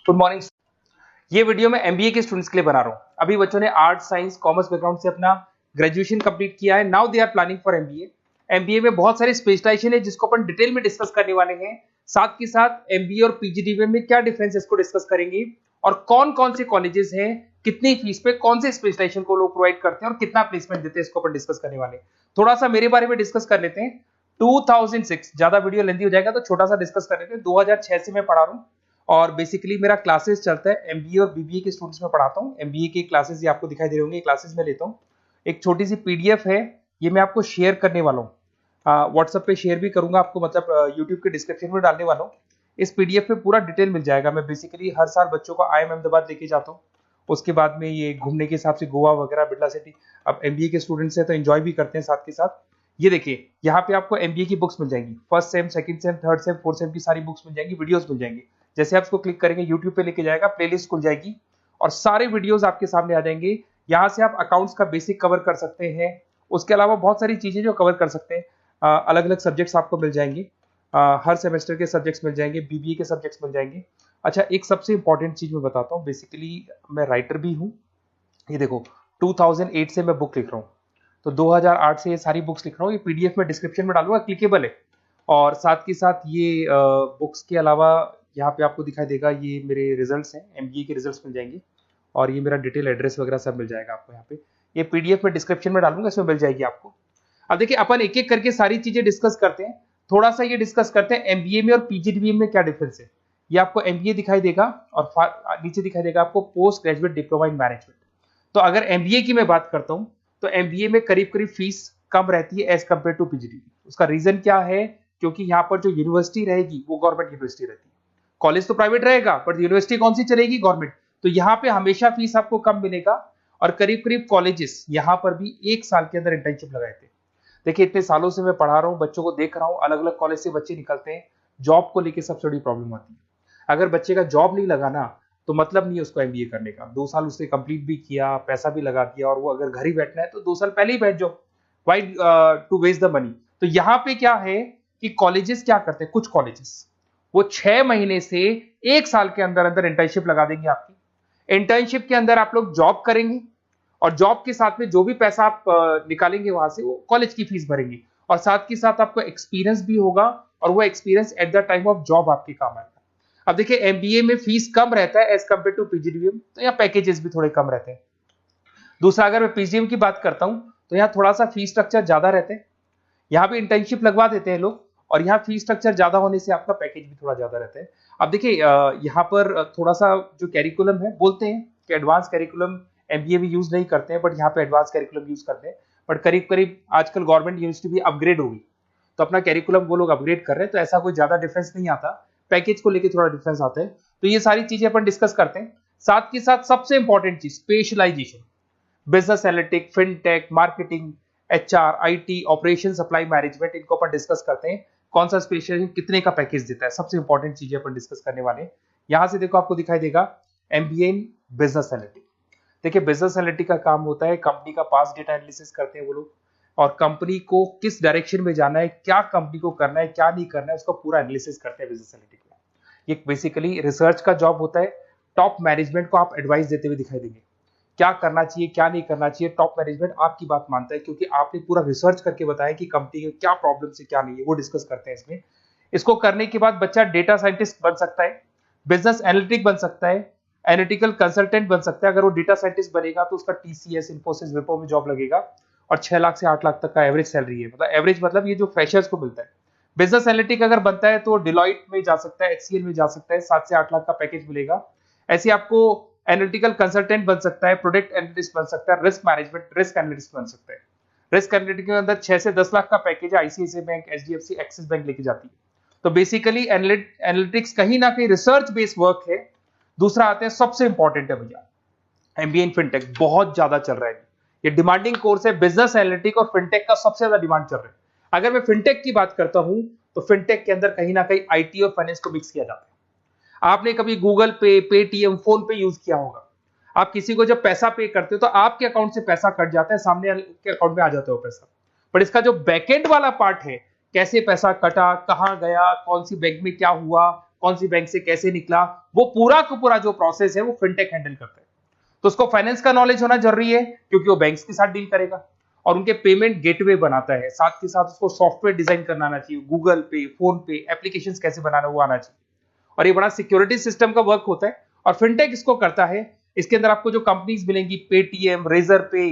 Good morning. ये video मैं MBA के स्टूडेंट्स के लिए बना रहा हूँ। अभी बच्चों ने आर्ट साइंस कॉमर्स बैकग्राउंड से अपना ग्रेजुएशन कंप्लीट किया है। Now they are planning for MBA. MBA में बहुत सारी स्पेशलाइजेशन है जिसको अपन डिटेल में डिस्कस करने वाले हैं। साथ के साथ एमबीए और पीजीडीएम में क्या डिफरेंस है इसको डिस्कस करेंगे और कौन कौन से कॉलेजेस हैं, कितनी फीस पे कौन से स्पेशलाइजेशन को लोग प्रोवाइड करते हैं और कितना प्लेसमेंट देते हैं, इसको अपन डिस्कस करने वाले हैं। थोड़ा सा मेरे बारे में डिस्कस कर लेते हैं। 2006, ज्यादा वीडियो लेंथी हो जाएगा तो छोटा सा डिस्कस कर लेते हैं। 2006 से मैं पढ़ा रहा हूँ और बेसिकली मेरा क्लासेस चलता है एमबीए और बीबीए के स्टूडेंट्स में पढ़ाता हूँ। एमबीए के क्लासेस ये आपको दिखाई दे रहे होंगे, क्लासेस में लेता हूँ। एक छोटी सी पीडीएफ है, ये मैं आपको शेयर करने वाला हूँ, व्हाट्सएप पे शेयर भी करूंगा आपको, मतलब यूट्यूब के डिस्क्रिप्शन में डालने वाला हूँ। इस पीडीएफ पे पूरा डिटेल मिल जाएगा। मैं बेसिकली हर साल बच्चों को IIM अहमदाबाद लेके जाता हूँ। उसके बाद में ये घूमने के हिसाब से गोवा वगैरह, बिरला सिटी। अब एमबीए के स्टूडेंट्स हैं तो एंजॉय भी करते हैं साथ के साथ। ये देखिए, यहाँ पे आपको एमबीए की बुक्स मिल जाएंगी। First sem, second same, third same, fourth same की सारी बुक्स मिल जाएंगी, वीडियोस मिल जाएंगी। जैसे आप इसको क्लिक करेंगे यूट्यूब पे लेके जाएगा, प्लेलिस्ट खुल जाएगी और सारे वीडियोस आपके सामने आ जाएंगे। यहाँ से आप अकाउंट्स का बेसिक कवर कर सकते हैं। उसके अलावा बहुत सारी चीजें जो कवर कर सकते हैं। अलग अलग सब्जेक्ट्स आपको मिल जाएंगे, हर सेमेस्टर के सब्जेक्ट्स मिल जाएंगे, बीबीए के सब्जेक्ट्स मिल जाएंगे। अच्छा, एक सबसे इंपॉर्टेंट चीज मैं बताता हूँ। बेसिकली मैं राइटर भी हूँ। ये देखो, 2008 से मैं बुक लिख रहा हूँ, तो 2008 से ये सारी बुक्स लिख रहा हूँ। ये पीडीएफ में डिस्क्रिप्शन में डालूंगा, क्लिकेबल है। और साथ के साथ ये बुक्स के अलावा यहाँ पे आपको दिखाई देगा, ये मेरे रिजल्ट्स हैं, एमबीए के रिजल्ट्स मिल जाएंगे और ये मेरा डिटेल एड्रेस वगैरह सब मिल जाएगा आपको यहाँ पे। ये पीडीएफ में डिस्क्रिप्शन में डालूंगा, इसमें मिल जाएगी आपको। अब देखिए, अपन एक एक करके सारी चीजें डिस्कस करते हैं। थोड़ा सा ये डिस्कस करते हैं एमबीए में और पीजीडीएम में क्या डिफरेंस है। ये आपको एमबीए दिखाई देगा और नीचे दिखाई देगा आपको post graduate diploma in management. तो अगर एमबीए की मैं बात करता हूँ तो एमबीए में करीब करीब फीस कम रहती है एज कम्पेयर टू पीजीडीएम। उसका रीजन क्या है? क्योंकि यहाँ पर जो यूनिवर्सिटी रहेगी वो गवर्नमेंट यूनिवर्सिटी रहती है। कॉलेज तो प्राइवेट रहेगा बट यूनिवर्सिटी कौन सी चलेगी? गवर्नमेंट। तो यहाँ पे हमेशा फीस आपको कम मिलेगा। और करीब करीब कॉलेजेस यहाँ पर भी 1 साल के अंदर इंटर्नशिप लगाए थे। देखिए, इतने सालों से मैं पढ़ा रहा हूँ, बच्चों को देख रहा हूँ, अलग अलग कॉलेज से बच्चे निकलते हैं। जॉब को लेकर सबसे बड़ी प्रॉब्लम आती है। अगर बच्चे का जॉब नहीं लगाना तो मतलब नहीं है उसको एमबीए करने का। 2 साल उसने कंप्लीट भी किया, पैसा भी लगा दिया, और वो अगर घर ही बैठना है तो 2 साल पहले ही बैठ जाओ। Why to waste the money? तो यहाँ पे क्या है कि कॉलेजेस क्या करते हैं, कुछ कॉलेजेस वो 6 महीने से 1 साल के अंदर अंदर इंटर्नशिप लगा देंगे आपकी। इंटर्नशिप के अंदर आप लोग जॉब करेंगे और जॉब के साथ में जो भी पैसा आप निकालेंगे वहां से, वो कॉलेज की फीस भरेंगे। और साथ के साथ आपको एक्सपीरियंस भी होगा और वो experience at the time of job आपके काम आएगा। अब देखिए, एमबीए में फीस कम रहता है एज कम्पेयर टू पीजीडीएम, तो यहाँ पैकेजेस भी थोड़े कम रहते हैं। दूसरा, अगर मैं पीजीडीएम की बात करता हूं तो यहाँ थोड़ा सा फीस स्ट्रक्चर ज्यादा रहते हैं। यहाँ भी इंटर्नशिप लगवा देते हैं लोग और यहाँ फीस स्ट्रक्चर ज्यादा होने से आपका पैकेज भी थोड़ा ज्यादा रहता है। अब देखिए, यहाँ पर थोड़ा सा जो कैरिकुलम है, बोलते हैं कि एडवांस कैरिकुलम एमबीए भी यूज नहीं करते हैं, बट यहाँ पे एडवांस कैरिकुलम यूज करते हैं। बट करीब करीब आजकल गवर्नमेंट यूनिवर्सिटी भी अपग्रेड होगी तो अपना कैरिकुलम वो लोग अपग्रेड कर रहे हैं, तो ऐसा कोई ज्यादा डिफरेंस नहीं आता। पैकेज को लेकर थोड़ा डिफरेंस आता है। तो ये सारी चीजें अपन डिस्कस करते हैं। साथ के साथ सबसे इंपॉर्टेंट चीज, specialisation, business analytic, fintech, marketing, HR, IT, operation, supply management, इनको अपन डिस्कस करते हैं। कौन सा स्पेशलाइजेशन कितने का पैकेज देता है, सबसे इंपॉर्टेंट चीजें अपन डिस्कस करने वाले हैं। यहां से देखो, आपको दिखाई देगा एमबीए इन बिजनेस एनालिटिक। देखिए, बिजनेस एनालिटिक का काम होता है, कंपनी का पास डेटा एनालिसिस करते हैं वो लोग, और कंपनी को किस डायरेक्शन में जाना है, क्या कंपनी को करना है, क्या नहीं करना है, उसका पूरा एनालिसिस करते हैं बिजनेस एनालिटिक में। ये बेसिकली रिसर्च का जॉब होता है। टॉप मैनेजमेंट को आप एडवाइस देते हुए दिखाई देंगे, क्या करना चाहिए, क्या नहीं करना चाहिए। टॉप मैनेजमेंट आपकी बात मानता है क्योंकि आपने पूरा रिसर्च करके बताया कि कंपनी में क्या प्रॉब्लम है, क्या नहीं है, वो डिस्कस करते हैं इसमें। इसको करने के बाद बच्चा डेटा साइंटिस्ट बन सकता है, बिजनेस एनालिटिक बन सकता है, एनालिटिकल कंसल्टेंट बन सकता है। अगर वो डेटा साइंटिस्ट बनेगा तो उसका टीसीएस, इन्फोसिस, विप्रो में जॉब लगेगा और 6 लाख से 8 लाख तक का एवरेज सैलरी है। मतलब एवरेज मतलब ये जो फ्रेशर्स को मिलता है। बिजनेस एनालिटिक अगर बनता है तो डिलॉइट में जा सकता है, एचसीएल में जा सकता है, 7 से 8 लाख का पैकेज मिलेगा। ऐसे आपको एनालिटिकल कंसल्टेंट बन सकता है, प्रोडक्ट एनालिस्ट बन सकता है, रिस्क मैनेजमेंट, रिस्क एनालिस्ट बन सकता है। रिस्क एनालिटिक के अंदर 6 से 10 लाख का पैकेज है, ICICI bank, HDFC, axis bank लेके जाती है। तो बेसिकली एनालिटिक्स कहीं ना कहीं रिसर्च बेस्ड वर्क है। दूसरा आते हैं, सबसे इंपॉर्टेंट है भैया, एमबीए इन फिनटेक बहुत ज्यादा चल रहा है। ये डिमांडिंग कोर्स है। बिजनेस एनालिटिक और फिनटेक का सबसे ज्यादा डिमांड चल रहा है। अगर मैं फिनटेक की बात करता हूं तो फिनटेक के अंदर कहीं ना कहीं आईटी और फाइनेंस को मिक्स किया जाता है। आपने कभी गूगल पे, पेटीएम, फोन पे यूज किया होगा। आप किसी को जब पैसा पे करते हो तो आपके अकाउंट से पैसा कट जाता है, सामने के अकाउंट में आ जाता है वो पैसा। पर इसका जो बैकएंड वाला पार्ट है, कैसे पैसा कटा, कहां गया, कौन सी बैंक में क्या हुआ, कौन सी बैंक से कैसे निकला, वो पूरा का पूरा जो प्रोसेस है वो फिनटेक हैंडल करता है। तो उसको फाइनेंस का नॉलेज होना जरूरी है क्योंकि वो बैंक्स के साथ डील करेगा और उनके पेमेंट गेटवे बनाता है। साथ के साथ उसको सॉफ्टवेयर डिजाइन करना आना चाहिए, गूगल पे, फोन पे, एप्लीकेशन कैसे बनाना वो आना चाहिए। और ये बड़ा सिक्योरिटी सिस्टम का वर्क होता है और फिनटेक इसको करता है। इसके अंदर आपको जो कंपनीज मिलेंगी, पेटीएम, रेजर पे,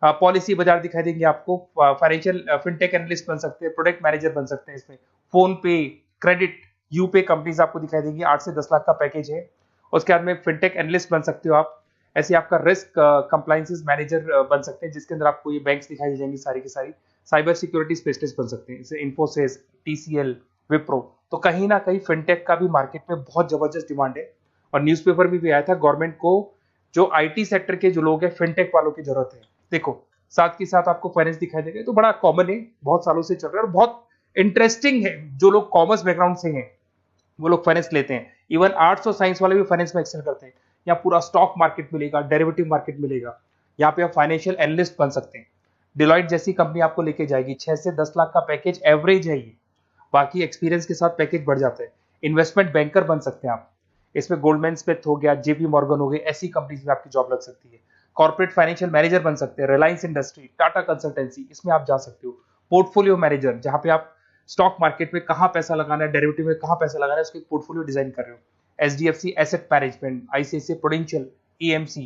पॉलिसी बाजार दिखाई देंगे आपको। फाइनेंशियल फिनटेक एनालिस्ट बन सकते हैं, प्रोडक्ट मैनेजर बन सकते हैं इसमें। फोन पे, क्रेडिट, यूपे कंपनीज आपको दिखाई देंगी। 8 से 10 लाख का पैकेज है। उसके बाद में फिनटेक एनालिस्ट बन सकते हो आप। ऐसे आपका रिस्क कंप्लायंसेस मैनेजर बन सकते हैं, जिसके अंदर आपको ये बैंक्स दिखाई दे जाएंगी सारी की सारी। साइबर सिक्योरिटी स्पेशलिस्ट बन सकते हैं, जैसे इन्फोसिस, टीसीएल, विप्रो। तो कहीं ना कहीं फिनटेक का भी मार्केट में बहुत जबरदस्त डिमांड है। और न्यूज़पेपर में भी आया था, गवर्नमेंट को जो आईटी सेक्टर के जो लोग हैं फिनटेक वालों की जरूरत है। देखो साथ के साथ आपको फाइनेंस दिखाई देगा, तो बड़ा कॉमन है, बहुत सालों से चल रहा है और बहुत इंटरेस्टिंग है। जो लोग कॉमर्स बैकग्राउंड से हैं वो लोग फाइनेंस लेते हैं। इवन आर्ट्स और साइंस वाले भी फाइनेंस में एक्सेल करते हैं। यहाँ पूरा स्टॉक मार्केट मिलेगा, डेरिवेटिव मार्केट मिलेगा। यहाँ पे आप फाइनेंशियल एनालिस्ट बन सकते हैं। डिलॉयट जैसी कंपनी आपको लेके जाएगी। 6 से 10 लाख का पैकेज एवरेज है ये, बाकी एक्सपीरियंस के साथ पैकेज बढ़ जाता है। इन्वेस्टमेंट बैंकर बन सकते हैं आप, इसमें गोल्डमैन स्मिथ हो गया, जेपी मॉर्गन हो गए, ऐसी कंपनीज में आपकी जॉब लग सकती है। कॉर्पोरेट फाइनेंशियल मैनेजर बन सकते हैं, रिलायंस इंडस्ट्री, टाटा कंसल्टेंसी, इसमें आप जा सकते हो। पोर्टफोलियो मैनेजर, जहां पे आप स्टॉक मार्केट में कहां पैसा लगाना है, डेरिवेटिव में कहां पैसा लगाना है, उसके पोर्टफोलियो डिजाइन कर रहे हो। HDFC asset management, ICICI prudential, AMC,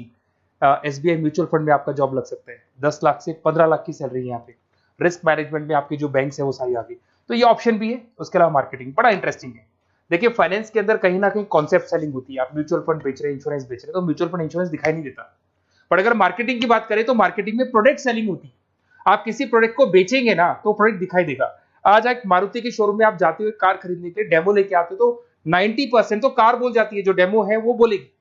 SBI mutual fund में आपका जॉब लग सकता है। 10 लाख से 15 लाख की सैलरी है यहाँ पे। रिस्क मैनेजमेंट में आपकी जो बैंक्स है वो सारी आ गई। तो ये ऑप्शन भी है। उसके अलावा मार्केटिंग बड़ा इंटरेस्टिंग है। देखिए फाइनेंस के अंदर कहीं ना कहीं कॉन्सेप्ट सेलिंग होती है। आप म्यूचुअल फंड बेच रहे हैं, इंश्योरेंस बेच रहे हैं, तो म्यूचुअल फंड इंश्योरेंस दिखाई नहीं देता। पर अगर मार्केटिंग की बात करें तो मार्केटिंग में प्रोडक्ट सेलिंग होती है। आप किसी प्रोडक्ट को बेचेंगे ना तो प्रोडक्ट दिखाई देगा। आज एक मारुति के शोरूम में आप जाते हो कार खरीदने के लिए, डेमो लेके आते हो तो 90% तो कार बोल जाती है, जो डेमो है वो बोलेगी।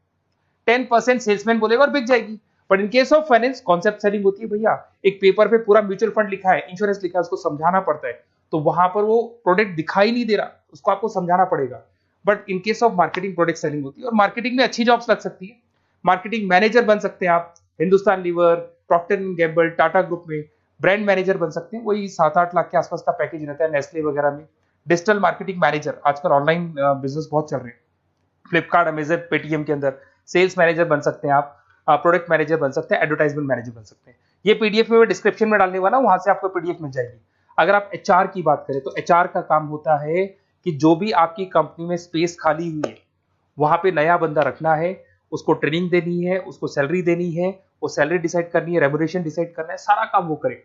10% सेल्समैन बोलेगा और बिक जाएगी। But in case of finance concept selling होती है। भैया एक पेपर पे पूरा म्यूचुअल फंड लिखा है, इंश्योरेंस लिखा है, उसको समझाना पड़ता है। तो वहां पर वो प्रोडक्ट दिखाई नहीं दे रहा, उसको आपको समझाना पड़ेगा। But in case of marketing product selling होती है और मार्केटिंग में अच्छी जॉब्स लग सकती है। मार्केटिंग मैनेजर बन सकते हैं आप, Hindustan Lever, Procter and Gamble, Tata group में ब्रांड मैनेजर बन सकते हैं। वही 7-8 लाख के आसपास का पैकेज रहता है, नेस्ले वगैरह में। डिजिटल मार्केटिंग मैनेजर, आजकल ऑनलाइन बिजनेस बहुत चल रहे हैं, फ्लिपकार्ट, अमेजन, पेटीएम के अंदर सेल्स मैनेजर बन सकते हैं आप। प्रोडक्ट मैनेजर बन सकते हैं, एडवर्टाइजमेंट मैनेजर बन सकते हैं। ये पीडीएफ में मैं डिस्क्रिप्शन में डालने वाला हूं, वहां से आपको पीडीएफ मिल जाएगी। अगर आप एचआर की बात करें तो एचआर का काम होता है कि जो भी आपकी कंपनी में स्पेस खाली हुई है वहां पे नया बंदा रखना है, उसको ट्रेनिंग देनी है, उसको सैलरी देनी है, वो सैलरी डिसाइड करनी है, रेम्यूनरेशन डिसाइड करना है, सारा काम वो करे।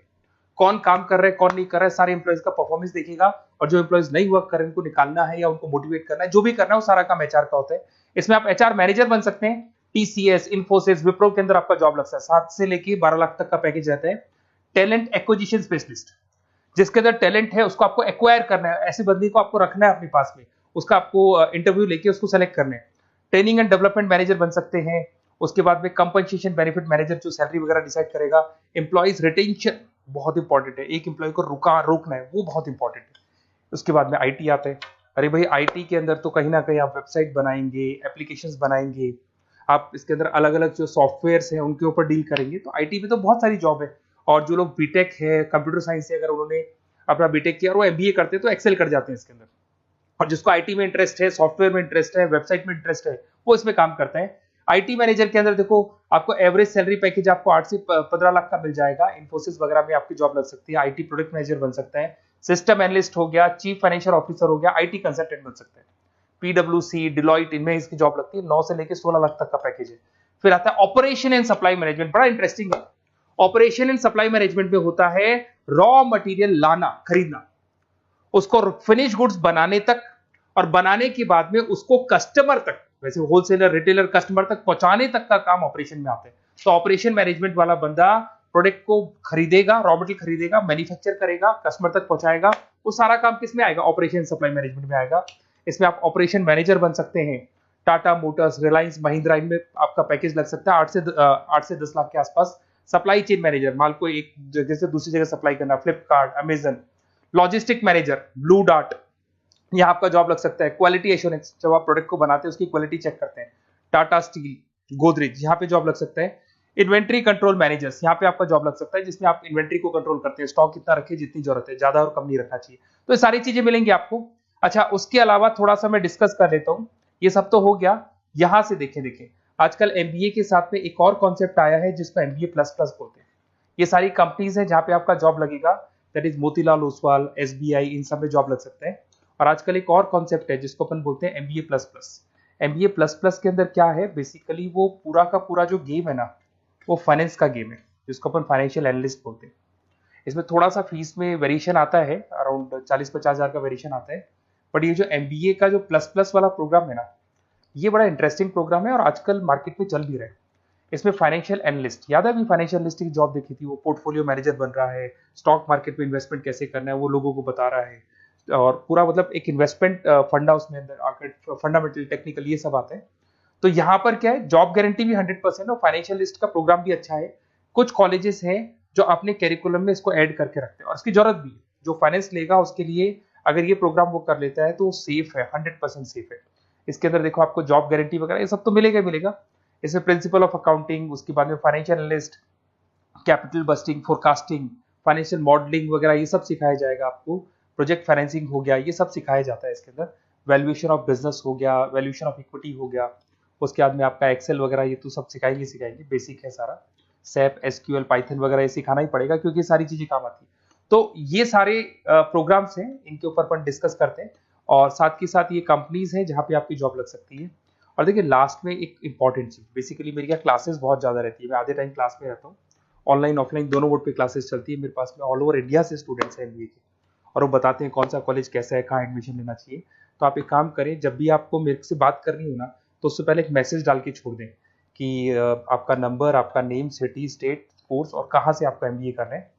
कौन काम कर रहा है, कौन नहीं कर रहा है, सारे एम्प्लॉयज का परफॉर्मेंस देखेगा। और जो एम्प्लॉयज नहीं वर्क कर रहे हैं उनको निकालना है या उनको मोटिवेट करना है, जो भी करना है वो सारा काम एचआर का होता है। इसमें आप एचआर मैनेजर बन सकते हैं। टीसीएस, इन्फोसिस, विप्रो के अंदर आपका जॉब लगता है। 7 से लेके 12 लाख तक का पैकेज रहता है। टैलेंट एक्विजिशन स्पेशलिस्ट, जिसके अंदर टैलेंट है उसको आपको एक्वायर करना है, ऐसे बंदे को आपको रखना है अपने पास में, उसका आपको इंटरव्यू लेके उसको सेलेक्ट करना है। ट्रेनिंग एंड डेवलपमेंट मैनेजर बन सकते हैं। उसके बाद में कंपनसेशन बेनिफिट मैनेजर, जो सैलरी वगैरह डिसाइड करेगा। एम्प्लॉइज रिटेंशन बहुत इंपॉर्टेंट है, एक एम्प्लॉय को रोकना है, वो बहुत इंपॉर्टेंट है। उसके बाद में आईटी आता है। अरे भाई आईटी के अंदर तो कहीं ना कहीं आप वेबसाइट बनाएंगे, एप्लीकेशंस बनाएंगे, आप इसके अंदर अलग अलग जो सॉफ्टवेयर्स हैं उनके ऊपर डील करेंगे। तो आईटी में तो बहुत सारी जॉब है। और जो लोग बीटेक है, कंप्यूटर साइंस से अगर उन्होंने अपना बीटेक किया और वो एमबीए करते हैं तो एक्सेल कर जाते हैं इसके अंदर। और जिसको आईटी में इंटरेस्ट है, सॉफ्टवेयर में इंटरेस्ट है, वेबसाइट में इंटरेस्ट है, वो इसमें काम करते हैं। आईटी मैनेजर के अंदर देखो आपको एवरेज सैलरी पैकेज आपको 8 से 15 लाख का मिल जाएगा। इन्फोसिस वगैरह में आपकी जॉब लग सकती है। आईटी प्रोडक्ट मैनेजर बन सकता है, सिस्टम एनालिस्ट हो गया, चीफ फाइनेंशियल ऑफिसर हो गया, आईटी कंसल्टेंट बन सकते हैं। पीडब्ल्यूसी, डिलॉयट, इनमें इसकी जॉब लगती है। 9 से लेकर 16 लाख तक का पैकेज है। फिर आता है ऑपरेशन एंड सप्लाई मैनेजमेंट, बड़ा इंटरेस्टिंग है। ऑपरेशन एंड सप्लाई मैनेजमेंट में होता है रॉ मटेरियल लाना, खरीदना, उसको फिनिश गुड्स बनाने तक, और बनाने के बाद में उसको कस्टमर तक, वैसे होलसेलर, रिटेलर, कस्टमर तक पहुंचाने तक का काम ऑपरेशन में आता है। तो ऑपरेशन मैनेजमेंट वाला बंदा प्रोडक्ट को खरीदेगा, रॉ मटेरियल खरीदेगा, मैन्युफैक्चर करेगा, कस्टमर तक पहुंचाएगा। वो सारा काम किस में आएगा? ऑपरेशन सप्लाई मैनेजमेंट में आएगा। इसमें आप ऑपरेशन मैनेजर बन सकते हैं। टाटा मोटर्स, रिलायंस, महिंद्रा, इनमें आपका पैकेज लग सकता है 8 से 10 लाख के आसपास। सप्लाई चेन मैनेजर, माल को एक जगह से दूसरी जगह सप्लाई करना, Flipkart, Amazon. Logistic manager, blue dart, यहाँ आपका जॉब लग सकता है। क्वालिटी एश्योरेंस, जब आप प्रोडक्ट को बनाते हैं उसकी क्वालिटी चेक करते हैं। टाटा स्टील, गोदरेज, यहाँ पे जॉब लग सकता है। इन्वेंट्री कंट्रोल मैनेजर्स, यहाँ पे आपका जॉब लग सकता है, जिसमें आप इन्वेंट्री को कंट्रोल करते हैं, स्टॉक कितना रखे, जितनी जरूरत है, ज्यादा और कम नहीं रखना चाहिए। तो ये सारी चीजें मिलेंगी आपको। अच्छा, उसके अलावा थोड़ा सा मैं डिस्कस कर लेता हूँ। ये सब तो हो गया। यहाँ से देखें आजकल एमबीए के साथ में एक और कॉन्सेप्ट आया है जिसको एमबीए प्लस प्लस बोलते हैं। ये सारी कंपनीज हैं जहाँ पे आपका जॉब लगेगा, that is Motilal Oswal, SBI, इन सब में जॉब लग सकते हैं। और आजकल एक और कॉन्सेप्ट है जिसको अपन बोलते हैं MBA plus plus. MBA plus plus के अंदर क्या है, बेसिकली वो पूरा का पूरा जो गेम है ना, वो फाइनेंस का गेम है, जिसको अपन फाइनेंशियल एनालिस्ट बोलते हैं। इसमें थोड़ा सा फीस में वेरिएशन आता है, अराउंड 40-50 हज़ार का वेरिएशन आता है। बट ये जो एमबीए का जो प्लस प्लस वाला प्रोग्राम है ना, ये बड़ा इंटरेस्टिंग प्रोग्राम है और आजकल मार्केट में चल भी रहा है। इसमें फाइनेंशियल एनालिस्ट, याद है अभी फाइनेंशियल एनालिस्ट की जॉब देखी थी, वो पोर्टफोलियो मैनेजर बन रहा है, स्टॉक मार्केट में इन्वेस्टमेंट कैसे करना है वो लोगों को बता रहा है, और पूरा मतलब एक इन्वेस्टमेंट फंडा उसमें अंदर आकर फंडामेंटल टेक्निकल ये सब आता है। तो यहाँ पर क्या है, जॉब गारंटी भी 100% और फाइनेंशियल लिस्ट का प्रोग्राम भी अच्छा है। कुछ कॉलेजेस हैं जो अपने कैरिकुलम में इसको ऐड करके रखते हैं और इसकी जरूरत भी है। जो फाइनेंस लेगा उसके लिए अगर ये प्रोग्राम वो कर लेता है तो वो सेफ है, 100% सेफ है। इसके अंदर देखो आपको जॉब गारंटी वगैरह ये सब तो मिलेगा ही मिलेगा। इसमें प्रिंसिपल ऑफ अकाउंटिंग, उसके बाद में financial analyst, capital budgeting, forecasting, financial modelling वगैरह ये सब सिखाया जाएगा आपको। प्रोजेक्ट फाइनेंसिंग हो गया, ये सब सिखाया जाता है इसके अंदर। वैल्यूएशन ऑफ बिजनेस हो गया, वैल्यूएशन ऑफ इक्विटी हो गया। उसके बाद में आपका एक्सेल वगैरह ये तो सब सिखाएंगे, बेसिक है सारा। सैप, एसक्यूएल, पाइथन वगैरह ये सिखाना ही पड़ेगा क्योंकि ये सारी चीजें काम आती है। तो ये सारे प्रोग्राम्स हैं, इनके ऊपर अपन डिस्कस करते हैं। और साथ ही साथ ये कंपनीज हैं जहाँ पे आपकी जॉब लग सकती है। और देखिए लास्ट में एक इंपॉर्टेंट चीज, बेसिकली मेरी क्या क्लासेस बहुत ज्यादा रहती है, मैं आधे टाइम क्लास में रहता हूँ। ऑनलाइन ऑफलाइन दोनों मोड पे क्लासेस चलती है मेरे पास में। ऑल ओवर इंडिया से स्टूडेंट्स हैं एमबीए के, और वो बताते हैं कौन सा कॉलेज कैसा है, कहाँ एडमिशन लेना चाहिए। तो आप एक काम करें, जब भी आपको मेरे से बात करनी हो ना, तो उससे पहले एक मैसेज डाल के छोड़ दें कि आपका नंबर, आपका नेम, सिटी, स्टेट, कोर्स और कहाँ से आपका एमबीए कर रहे हैं।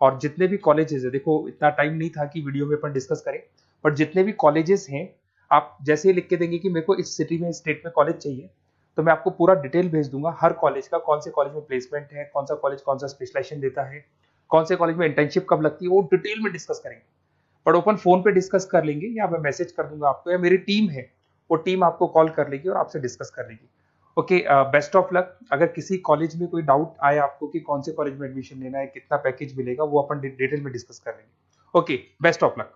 और जितने भी कॉलेजेस है, देखो इतना टाइम नहीं था कि वीडियो में अपन डिस्कस करें, बट जितने भी कॉलेजेस हैं आप जैसे ही लिख के देंगे कि मेरे को इस सिटी में, इस स्टेट में कॉलेज चाहिए, तो मैं आपको पूरा डिटेल भेज दूंगा हर कॉलेज का, कौन से कॉलेज में प्लेसमेंट है, कौन सा कॉलेज कौन सा स्पेशलाइजेशन देता है, कौन से कॉलेज में इंटर्नशिप कब लगती है, वो डिटेल में डिस्कस करेंगे। बट ओपन फोन पे डिस्कस कर लेंगे, या मैं मैसेज कर दूंगा आपको, या मेरी टीम है वो टीम आपको कॉल कर लेगी और आपसे डिस्कस कर लेगी। Okay, best of luck. अगर किसी कॉलेज में कोई डाउट आए आपको कि कौन से कॉलेज में एडमिशन लेना है, कितना पैकेज मिलेगा, वो अपन डिटेल में डिस्कस कर लेंगे। Okay, best of luck.